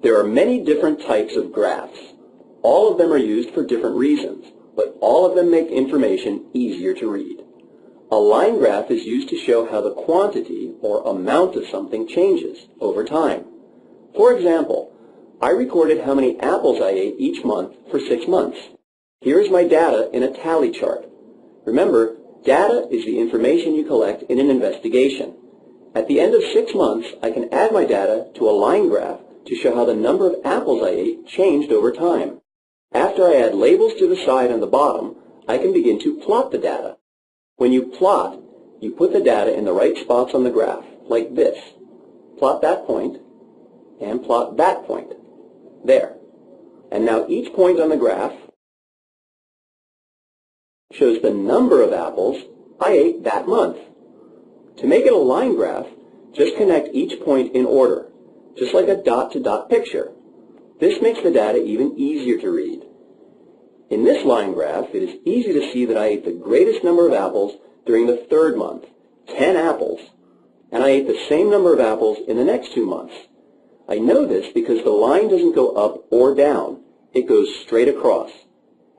There are many different types of graphs. All of them are used for different reasons, but all of them make information easier to read. A line graph is used to show how the quantity or amount of something changes over time. For example, I recorded how many apples I ate each month for 6 months. Here is my data in a tally chart. Remember, data is the information you collect in an investigation. At the end of 6 months, I can add my data to a line graph to show how the number of apples I ate changed over time. After I add labels to the side and the bottom, I can begin to plot the data. When you plot, you put the data in the right spots on the graph, like this. Plot that point, and plot that point. There. And now each point on the graph shows the number of apples I ate that month. To make it a line graph, just connect each point in order, just like a dot-to-dot picture. This makes the data even easier to read. In this line graph, it is easy to see that I ate the greatest number of apples during the 3rd month, 10 apples, and I ate the same number of apples in the next 2 months. I know this because the line doesn't go up or down. It goes straight across.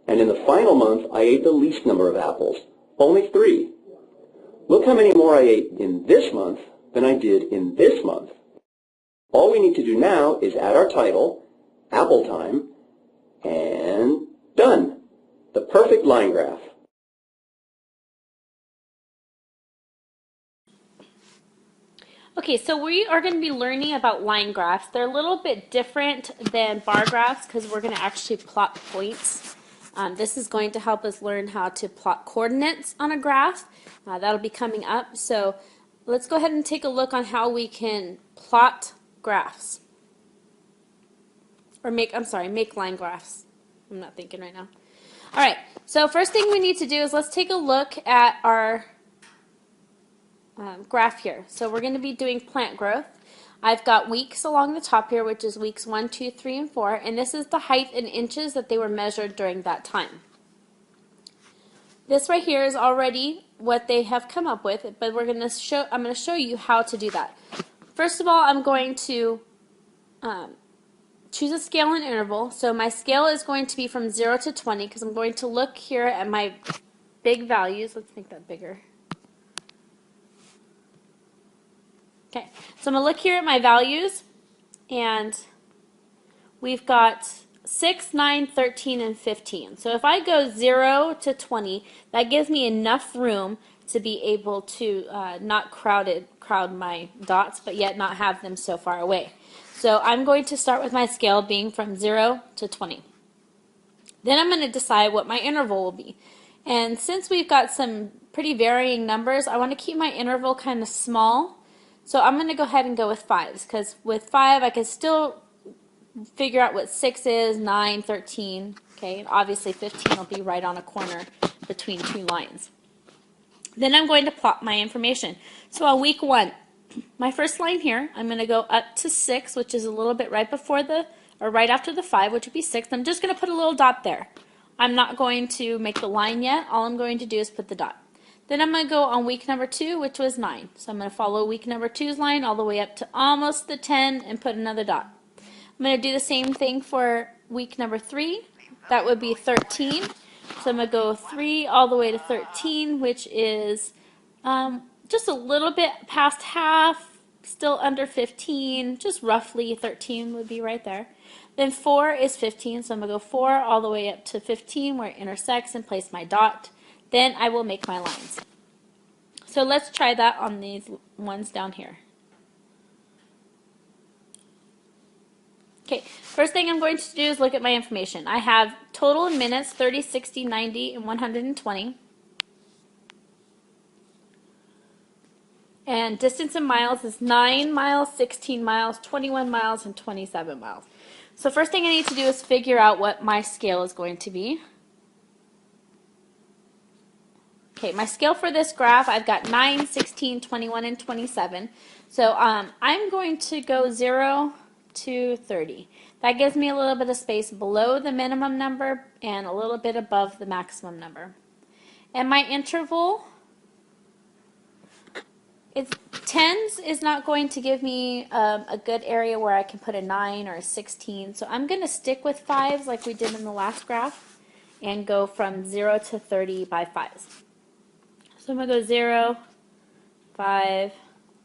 And in the final month, I ate the least number of apples, only 3. Look how many more I ate in this month than I did in this month. All we need to do now is add our title, Apple Time, and done. The perfect line graph. Okay, so we are going to be learning about line graphs. They're a little bit different than bar graphs because we're going to actually plot points. This is going to help us learn how to plot coordinates on a graph. That'll be coming up. So let's go ahead and take a look on how we can plot graphs. Or make line graphs. I'm not thinking right now. All right, so first thing we need to do is let's take a look at our graph here. So we're going to be doing plant growth. I've got weeks along the top here, which is weeks 1, 2, 3, and 4, and this is the height in inches that they were measured during that time. This right here is already what they have come up with, but I'm going to show you how to do that. First of all, I'm going to choose a scale and interval. So my scale is going to be from 0 to 20 because I'm going to look here at my big values. Let's make that bigger. Okay, so I'm going to look here at my values, and we've got 6, 9, 13, and 15. So if I go 0 to 20, that gives me enough room to be able to not crowd my dots, but yet not have them so far away. So I'm going to start with my scale being from 0 to 20. Then I'm going to decide what my interval will be. And since we've got some pretty varying numbers, I want to keep my interval kind of small. So I'm going to go ahead and go with 5s, because with 5 I can still figure out what 6 is, 9, 13, okay, and obviously 15 will be right on a corner between 2 lines. Then I'm going to plot my information. So on week 1, my first line here, I'm going to go up to 6, which is a little bit right before right after the 5, which would be 6. I'm just going to put a little dot there. I'm not going to make the line yet. All I'm going to do is put the dot. Then I'm going to go on week number 2, which was 9. So I'm going to follow week number 2's line all the way up to almost the 10 and put another dot. I'm going to do the same thing for week number 3. That would be 13. So I'm going to go 3 all the way to 13, which is just a little bit past half, still under 15, just roughly 13 would be right there. Then 4 is 15, so I'm going to go 4 all the way up to 15 where it intersects and place my dot. Then I will make my lines. So let's try that on these ones down here. Okay, first thing I'm going to do is look at my information. I have total in minutes, 30, 60, 90, and 120. And distance in miles is 9 miles, 16 miles, 21 miles, and 27 miles. So first thing I need to do is figure out what my scale is going to be. Okay, my scale for this graph, I've got 9, 16, 21, and 27. So I'm going to go 0 to 30. That gives me a little bit of space below the minimum number and a little bit above the maximum number. And my interval is tens is not going to give me a good area where I can put a 9 or a 16. So I'm going to stick with 5s like we did in the last graph and go from 0 to 30 by 5s. So I'm going to go 0, 5,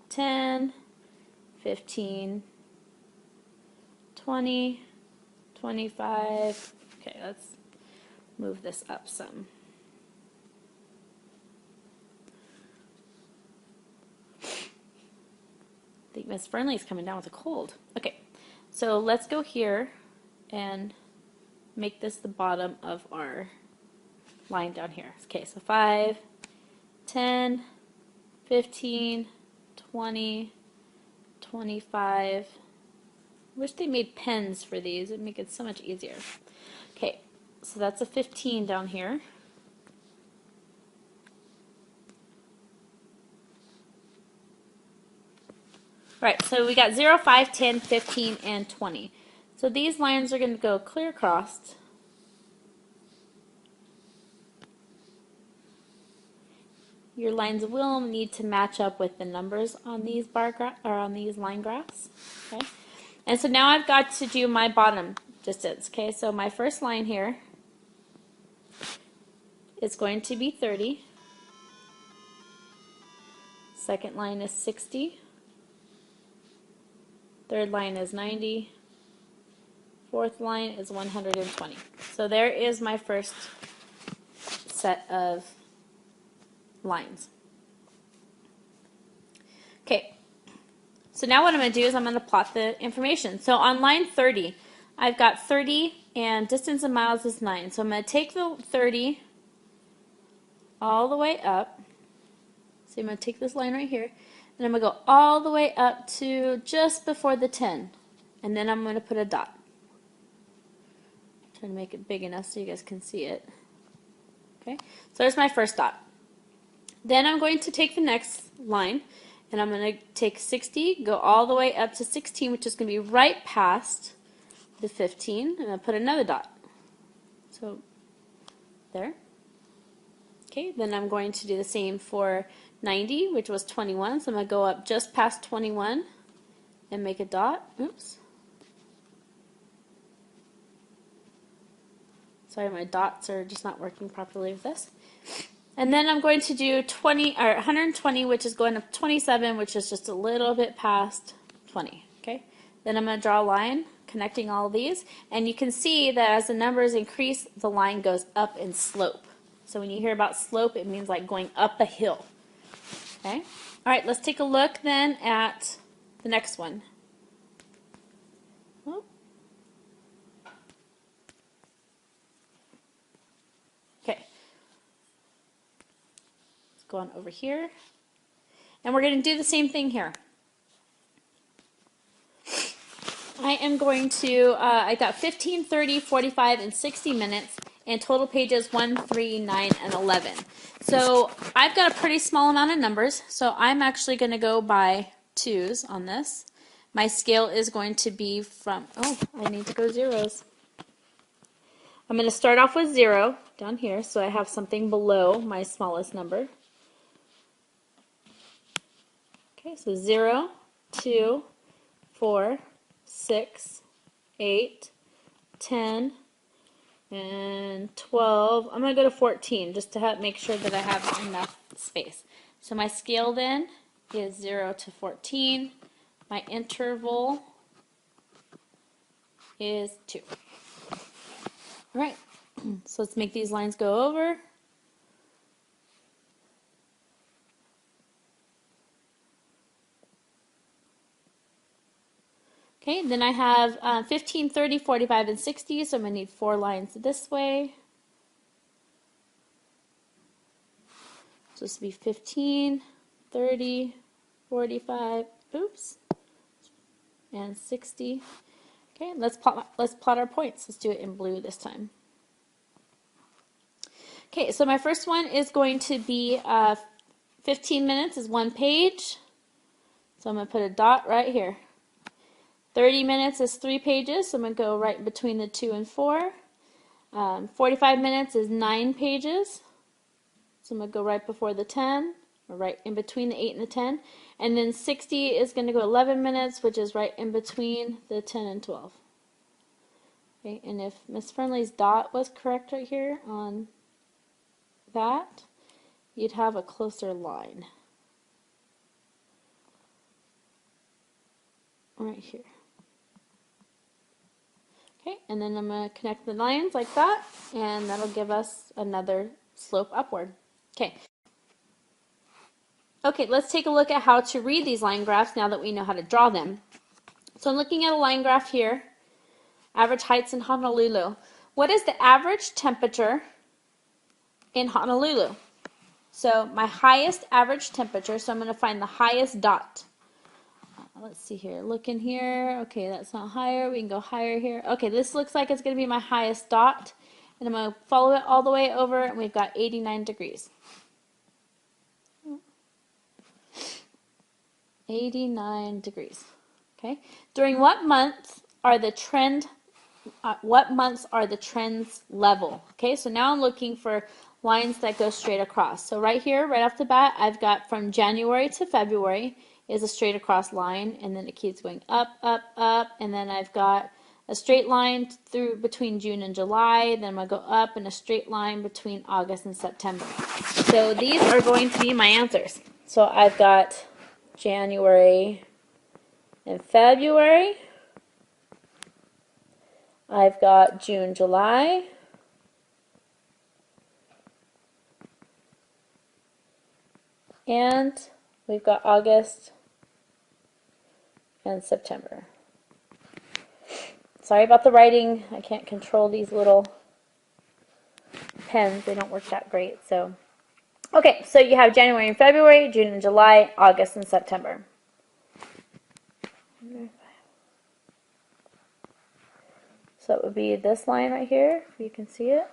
10, 15, 20, 25. Okay, let's move this up some. I think Miss Fernley's coming down with a cold. Okay, so let's go here and make this the bottom of our line down here. Okay, so 5, 10, 15, 20, 25. Wish they made pens for these. It'd make it so much easier. Okay, so that's a 15 down here. Right, so we got 0, 5, 10, 15, and 20. So these lines are going to go clear across. Your lines will need to match up with the numbers on these on these line graphs. Okay, and so now I've got to do my bottom distance. Okay, so my first line here is going to be 30. Second line is 60. Third line is 90. Fourth line is 120. So there is my first set of lines. Okay, so now what I'm going to do is I'm going to plot the information. So on line 30, I've got 30 and distance in miles is 9. So I'm going to take the 30 all the way up. So I'm going to take this line right here, and I'm going to go all the way up to just before the 10. And then I'm going to put a dot. Trying to make it big enough so you guys can see it. Okay, so there's my first dot. Then I'm going to take the next line, and I'm going to take 60, go all the way up to 16, which is going to be right past the 15, and I'll put another dot. So there. Okay, then I'm going to do the same for 90, which was 21, so I'm going to go up just past 21 and make a dot. Oops. Sorry, my dots are just not working properly with this. And then I'm going to do 120, which is going up 27, which is just a little bit past 20. Okay. Then I'm going to draw a line connecting all of these, and you can see that as the numbers increase, the line goes up in slope. So when you hear about slope, it means like going up a hill. Okay. All right. Let's take a look then at the next one. Oh. Okay. Go on over here, and we're going to do the same thing here. I am going to, I got 15, 30, 45, and 60 minutes, and total pages 1, 3, 9, and 11. So I've got a pretty small amount of numbers, so I'm actually going to go by 2s on this. My scale is going to be from, oh, I need to go zeros. I'm going to start off with 0 down here, so I have something below my smallest number. Okay, so 0, 2, 4, 6, 8, 10, and 12. I'm going to go to 14 just to make sure that I have enough space. So my scale then is 0 to 14. My interval is 2. All right, so let's make these lines go over. Okay, then I have 15, 30, 45, and 60, so I'm going to need 4 lines this way. So this will be 15, 30, 45, oops, and 60. Okay, let's plot our points. Let's do it in blue this time. Okay, so my first one is going to be 15 minutes is 1 page. So I'm going to put a dot right here. 30 minutes is 3 pages, so I'm going to go right between the 2 and 4. 45 minutes is 9 pages, so I'm going to go right before the 10. right in between the 8 and the 10. And then 60 is going to go 11 minutes, which is right in between the 10 and 12. Okay, and if Miss Fernley's dot was correct right here on that, you'd have a closer line. Right here. Okay, and then I'm going to connect the lines like that, and that'll give us another slope upward. Okay. Okay, let's take a look at how to read these line graphs now that we know how to draw them. So I'm looking at a line graph here, average heights in Honolulu. What is the average temperature in Honolulu? So my highest average temperature, so I'm going to find the highest dot. Let's see here, look in here. Okay, that's not higher. We can go higher here. Okay, this looks like it's going to be my highest dot. And I'm going to follow it all the way over, and we've got 89 degrees. 89 degrees. Okay. During what months are the trends level? Okay, so now I'm looking for lines that go straight across. So right here, right off the bat, I've got from January to February is a straight across line, and then it keeps going up, up, up, and then I've got a straight line through between June and July, then I'm going to go up, and a straight line between August and September. So these are going to be my answers. So I've got January and February. I've got June, July. And we've got August and September. Sorry about the writing. I can't control these little pens. They don't work that great. So, okay, so you have January and February, June and July, August and September. So it would be this line right here, if you can see it.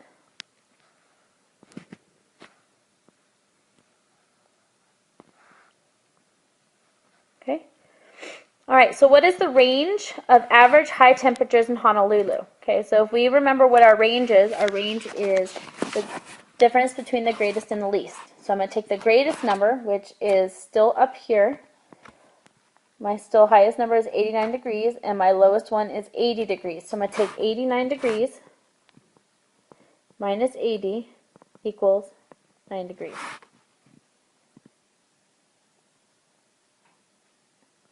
Okay. All right, so what is the range of average high temperatures in Honolulu? Okay, so if we remember what our range is the difference between the greatest and the least. So I'm going to take the greatest number, which is still up here. My still highest number is 89 degrees, and my lowest one is 80 degrees. So I'm going to take 89 degrees minus 80 equals 9 degrees.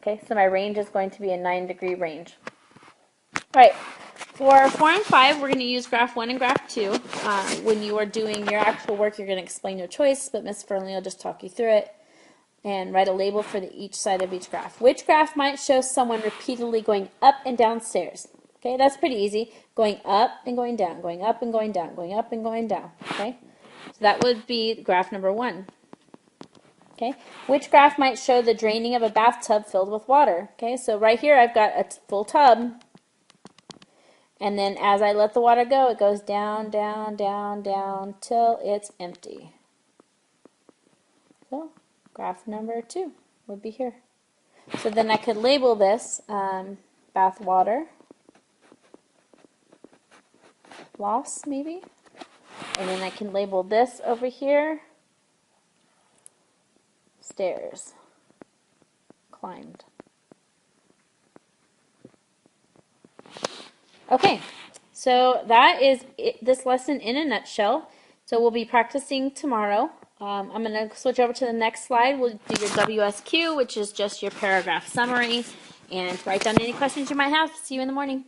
Okay, so my range is going to be a 9-degree range. All right, for 4 and 5, we're going to use graph 1 and graph 2. When you are doing your actual work, you're going to explain your choice, but Ms. Fernley will just talk you through it and write a label for each side of each graph. Which graph might show someone repeatedly going up and down stairs? Okay, that's pretty easy. Going up and going down, going up and going down, going up and going down. Okay, so that would be graph number 1. Okay, which graph might show the draining of a bathtub filled with water? Okay, so right here I've got a full tub, and then as I let the water go, it goes down, down, down, down, till it's empty. So graph number 2 would be here. So then I could label this bath water loss, maybe, and then I can label this over here stairs climbed. Okay, so that is this lesson in a nutshell. So we'll be practicing tomorrow. I'm going to switch over to the next slide. We'll do your WSQ, which is just your paragraph summary, and write down any questions you might have. See you in the morning.